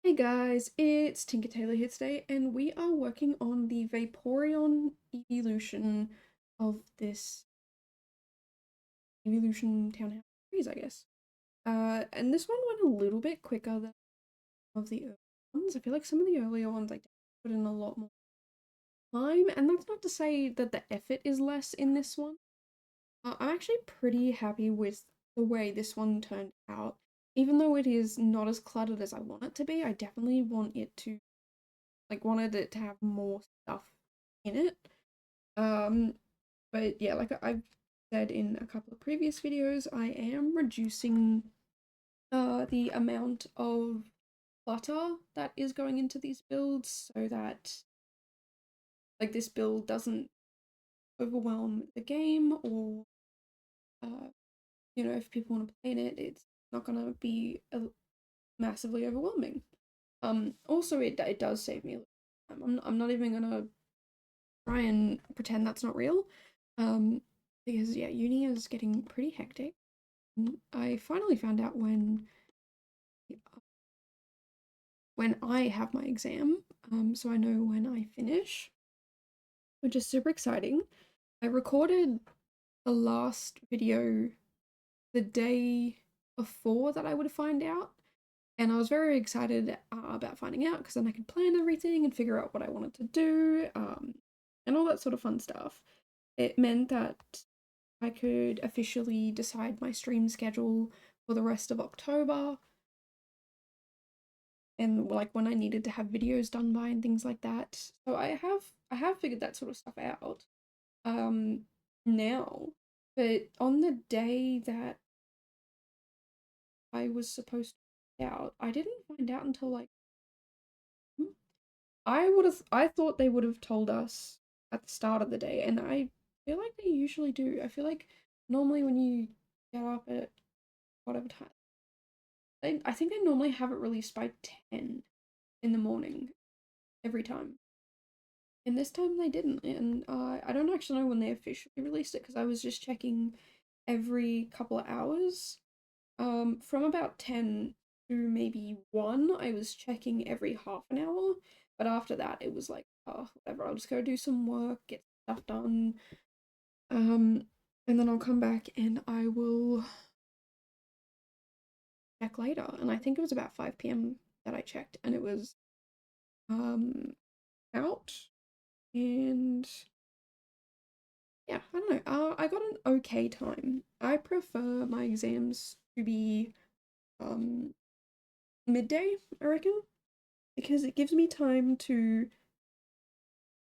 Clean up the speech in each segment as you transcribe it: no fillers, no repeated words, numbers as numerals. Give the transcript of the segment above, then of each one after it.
Hey guys, it's Tinker Tailor here today, and we are working on the Vaporeon evolution of this evolution townhouse series, I guess. And this one went a little bit quicker than of the early ones. I feel like some of the earlier ones I put in a lot more time, and that's not to say that the effort is less in this one. I'm actually pretty happy with the way this one turned out. Even though it is not as cluttered as I want it to be, I definitely wanted it to have more stuff in it. Um, but yeah, like I've said in a couple of previous videos, I am reducing the amount of clutter that is going into these builds so that this build doesn't overwhelm the game or uh if people want to play in it, it's not gonna be massively overwhelming. Also it does save me a little time. I'm not even gonna try and pretend that's not real. Um, because yeah, uni is getting pretty hectic. I finally found out when I have my exam, so I know when I finish, which is super exciting. I recorded the last video the day before that I would find out, and I was very excited about finding out because then I could plan everything and figure out what I wanted to do, and all that sort of fun stuff. It meant that I could officially decide my stream schedule for the rest of October and like when I needed to have videos done by and things like that. So I have figured that sort of stuff out um now. But on the day that I was supposed to find out, I didn't find out until like I thought they would have told us at the start of the day, and I feel like they usually do. I feel like normally when you get up at whatever time I think they normally have it released by 10 in the morning every time. And this time they didn't. And I don't actually know when they officially released it because I was just checking every couple of hours. From about 10 to maybe 1, I was checking every half an hour. But after that, it was like, oh, whatever, I'll just go do some work, get stuff done. Um, and then I'll come back and I will check later. And I think it was about 5 p.m. that I checked, and it was um out. And yeah, I don't know. I got an okay time. I prefer my exams to be um midday, I reckon, because it gives me time to,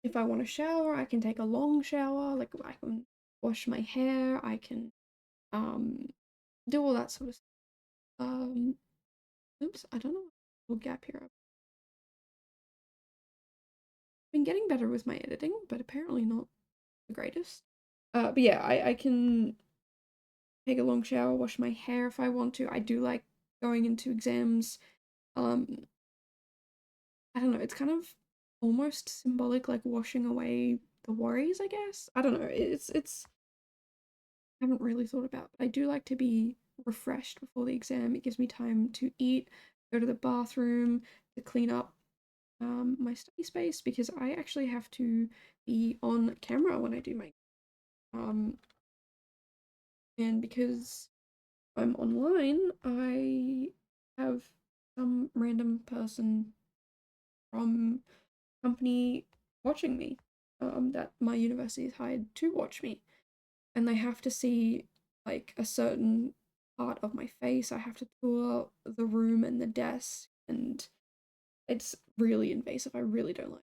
if I want to shower, I can take a long shower, like I can wash my hair, I can um do all that sort of stuff. Oops, I don't know what little gap here. I've been getting better with my editing, but apparently not the greatest. But yeah, I can take a long shower, wash my hair if I want to. I do like going into exams. Um, I don't know, it's kind of almost symbolic, like washing away the worries, I guess. I don't know. It's I haven't really thought about, but I do like to be refreshed before the exam. It gives me time to eat, go to the bathroom, to clean up my study space because I actually have to be on camera when I do my um and because I'm online, I have some random person from company watching me, that my university has hired to watch me, and they have to see like a certain part of my face. I have to tour the room and the desk, and it's really invasive. I really don't like.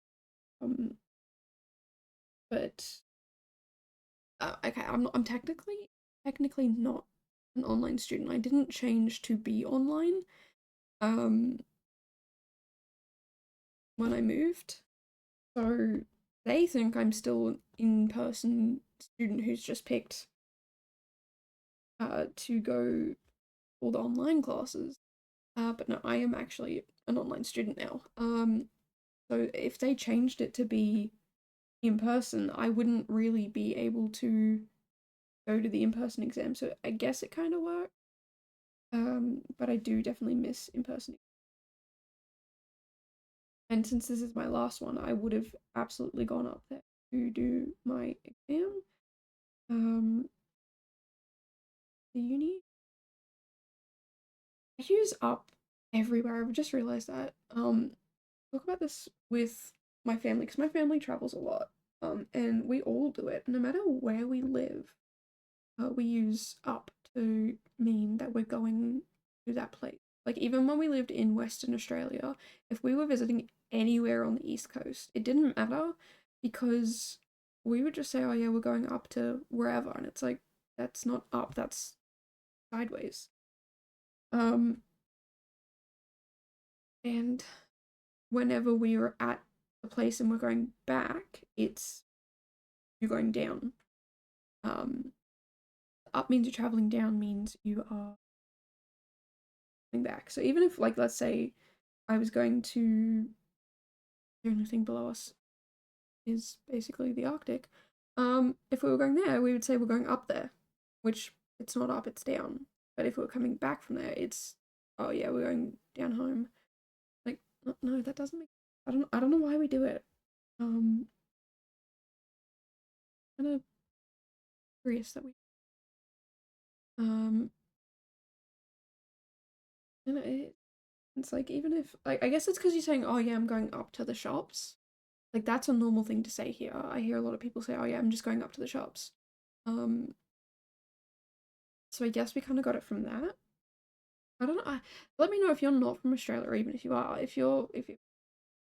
But okay, I'm technically not an online student. I didn't change to be online. Um, when I moved. So they think I'm still an in-person student who's just picked to go all the online classes. But no, I am actually an online student now. So if they changed it to be in person, I wouldn't really be able to go to the in-person exam. So I guess it kind of worked. But I do definitely miss in person. And since this is my last one, I would have absolutely gone up there to do my exam. The uni. I use up everywhere. I've just realized that. Talk about this with my family because my family travels a lot. And we all do it. No matter where we live, we use up to mean that we're going to that place. Like even when we lived in Western Australia, if we were visiting anywhere on the East Coast, it didn't matter because we would just say, "Oh yeah, we're going up to wherever," and it's like that's not up, that's sideways. Um, and whenever we are at the place and we're going back, it's you're going down. Um, Up means you're traveling, down means you are coming back. So even if, like, let's say I was going to the only thing below us is basically the Arctic. If we were going there, we would say we're going up there, which it's not up, it's down. But if we were coming back from there, it's oh yeah, we're going down home. Like no, that doesn't make. I don't know why we do it. Kind of curious that we um, and it's like even if like I guess it's because you're saying oh yeah, I'm going up to the shops. Like that's a normal thing to say here. I hear a lot of people say, "Oh yeah, I'm just going up to the shops." Um, so I guess we kind of got it from that. I don't know. Let me know if you're not from Australia, or even if you are. If you,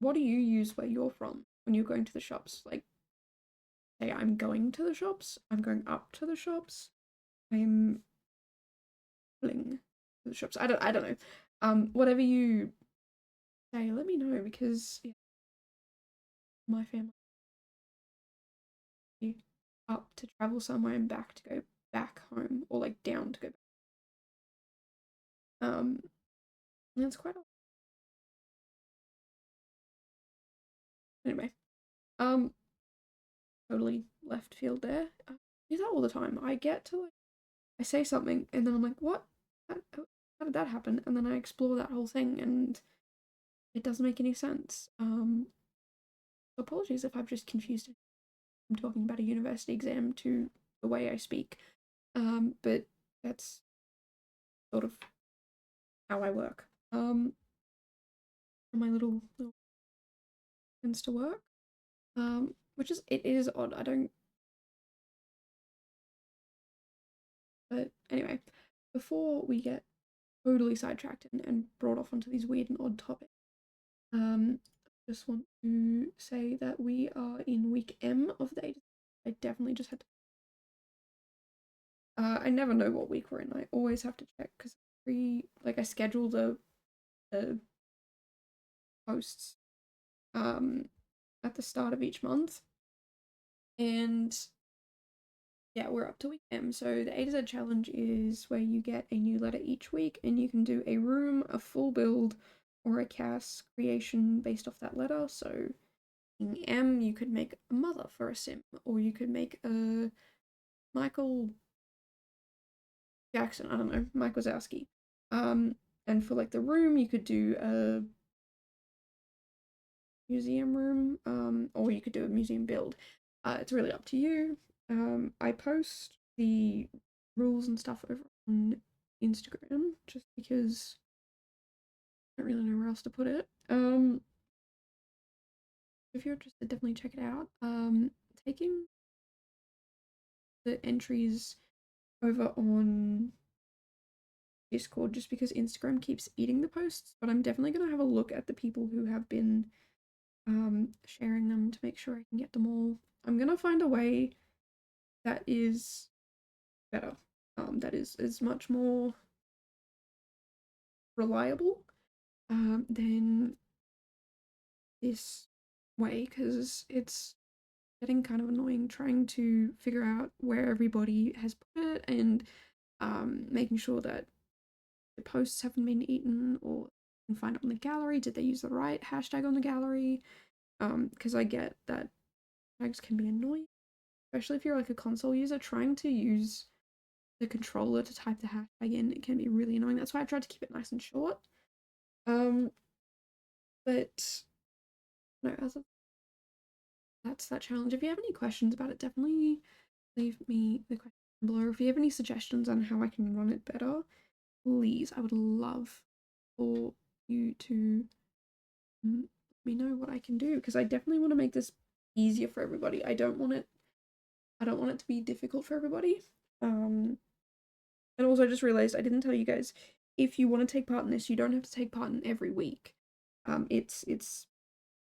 what do you use where you're from when you're going to the shops? Like, say, I'm going to the shops. I'm going up to the shops. I'm going to the shops. I don't know. Whatever you say, let me know because yeah, my family up to travel somewhere and back to go back home, or like down to go back. And it's quite a anyway. Um, totally left field there. I do that all the time. I get to like I say something and then I'm like, what? How did that happen? And then I explore that whole thing and it doesn't make any sense. So apologies if I've just confused it. I'm talking about a university exam to the way I speak. But that's sort of how I work. My little tends to work. Which is it is odd. I don't but anyway, before we get totally sidetracked and brought off onto these weird and odd topics. I just want to say that we are in week M of the 8. I definitely just had to. I never know what week we're in. I always have to check because I schedule the posts at the start of each month, and yeah, we're up to week M. So the A to Z challenge is where you get a new letter each week, and you can do a room, a full build, or a cast creation based off that letter. So in M, you could make a mother for a sim, or you could make a Michael Jackson. I don't know, Mike Wazowski. And for like the room, you could do a museum room, or you could do a museum build. It's really up to you. I post the rules and stuff over on Instagram just because I don't really know where else to put it. If you're interested, definitely check it out. Taking the entries over on Discord just because Instagram keeps eating the posts, but I'm definitely gonna have a look at the people who have been sharing them to make sure I can get them all. I'm gonna find a way that is better, that is much more reliable than this way because it's getting kind of annoying trying to figure out where everybody has put it and making sure that the posts haven't been eaten or you can find it on the gallery. Did they use the right hashtag on the gallery? Because I get that hashtags can be annoying, especially if you're like a console user trying to use the controller to type the hashtag in. It can be really annoying. That's why I tried to keep it nice and short. Um, but no, as of that's that challenge. If you have any questions about it, definitely leave me the question below. If you have any suggestions on how I can run it better, please, I would love for you to let me know what I can do, because I definitely want to make this easier for everybody. I don't want it to be difficult for everybody. And also I just realized I didn't tell you guys, if you want to take part in this, you don't have to take part in every week. It's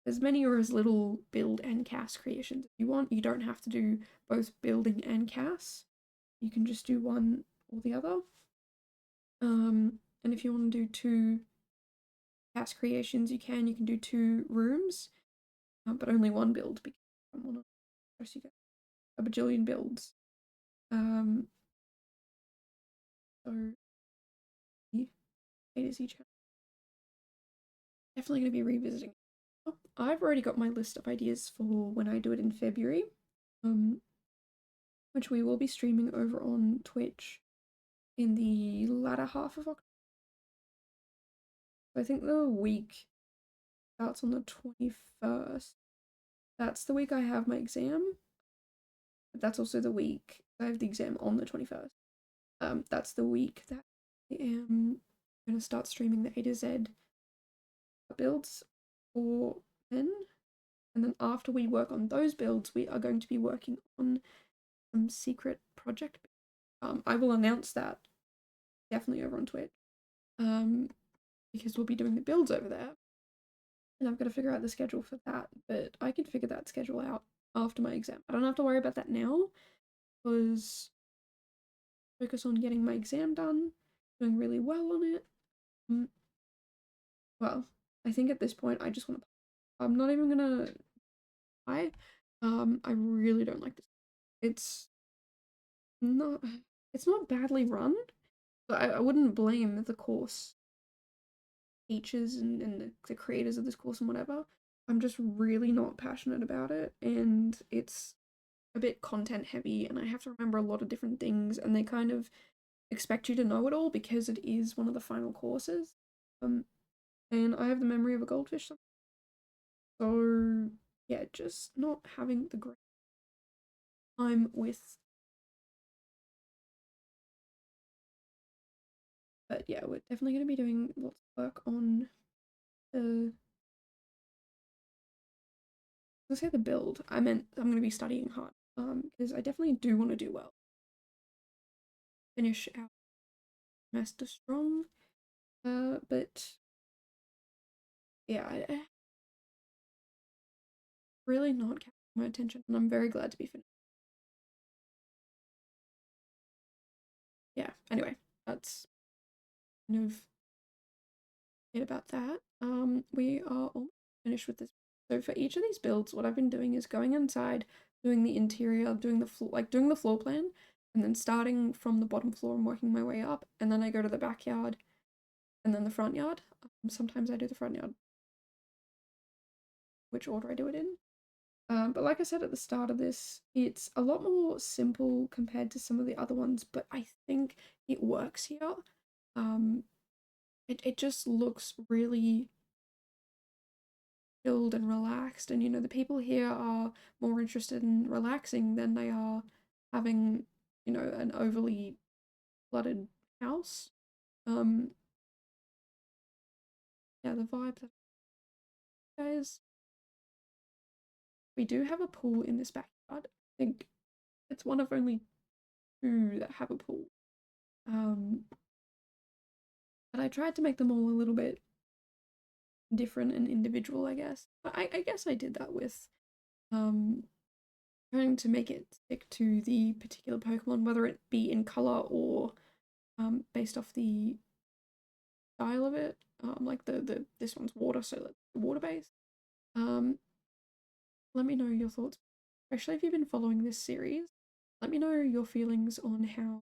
as many or as little build and cast creations if you want. You don't have to do both building and cast. You can just do one or the other. And if you want to do 2 cast creations, you can. You can do 2 rooms, but only 1 build, because I don't want to stress you guys a bajillion builds. So A to Z channel. Definitely going to be revisiting. Oh, I've already got my list of ideas for when I do it in February, which we will be streaming over on Twitch in the latter half of October. I think the week starts on the 21st. That's the week I have my exam, but that's also the week I have the exam on the 21st. That's the week that I am going to start streaming the A to Z builds for men. And then after we work on those builds, we are going to be working on some secret project. I will announce that definitely over on Twitch, because we'll be doing the builds over there. And I've got to figure out the schedule for that, but I can figure that schedule out after my exam. I don't have to worry about that now, because focus on getting my exam done, doing really well on it. Well, I think at this point I just want to. I'm not even gonna lie. I really don't like this. It's not. It's not badly run, but I wouldn't blame the course teachers and the creators of this course and whatever. I'm just really not passionate about it, and it's a bit content heavy, and I have to remember a lot of different things, and they kind of expect you to know it all because it is one of the final courses. And I have the memory of a goldfish, so yeah, just not having the great time with. But yeah, we're definitely going to be doing lots of work on the. Let's say the build. I meant I'm going to be studying hard, because I definitely do want to do well. Finish our semester strong, but yeah, I really not capturing my attention, and I'm very glad to be finished. Yeah. Anyway, that's kind of it about that. We are almost finished with this. So for each of these builds, what I've been doing is going inside, doing the interior, doing the floor, like doing the floor plan, and then starting from the bottom floor and working my way up, and then I go to the backyard, and then the front yard. Sometimes I do the front yard, which order I do it in. But like I said at the start of this, it's a lot more simple compared to some of the other ones, but I think it works here. It just looks really chilled and relaxed, and the people here are more interested in relaxing than they are having, an overly flooded house. Yeah, the vibe that guys. We do have a pool in this backyard. I think it's one of only 2 that have a pool. But I tried to make them all a little bit different and individual, I guess. I guess I did that with trying to make it stick to the particular Pokemon, whether it be in color or based off the style of it. Like this one's water, so like water based. Let me know your thoughts, especially if you've been following this series. Let me know your feelings on how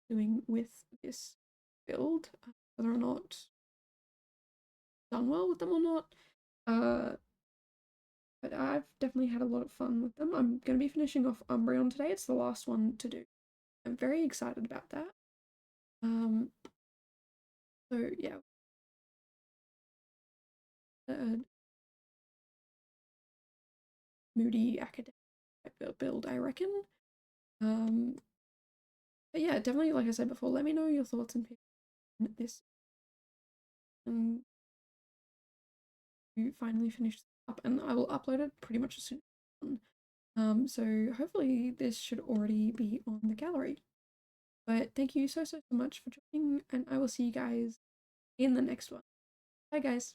doing with this build, whether or not done well with them or not. But I've definitely had a lot of fun with them. I'm going to be finishing off Umbreon today. It's the last one to do. I'm very excited about that. So yeah. moody academic build, I reckon. Um, but yeah, definitely, like I said before, let me know your thoughts and this, and you finally finish up, and I will upload it pretty much as soon as it's done. So hopefully this should already be on the gallery. But thank you so much for joining, and I will see you guys in the next one. Bye, guys.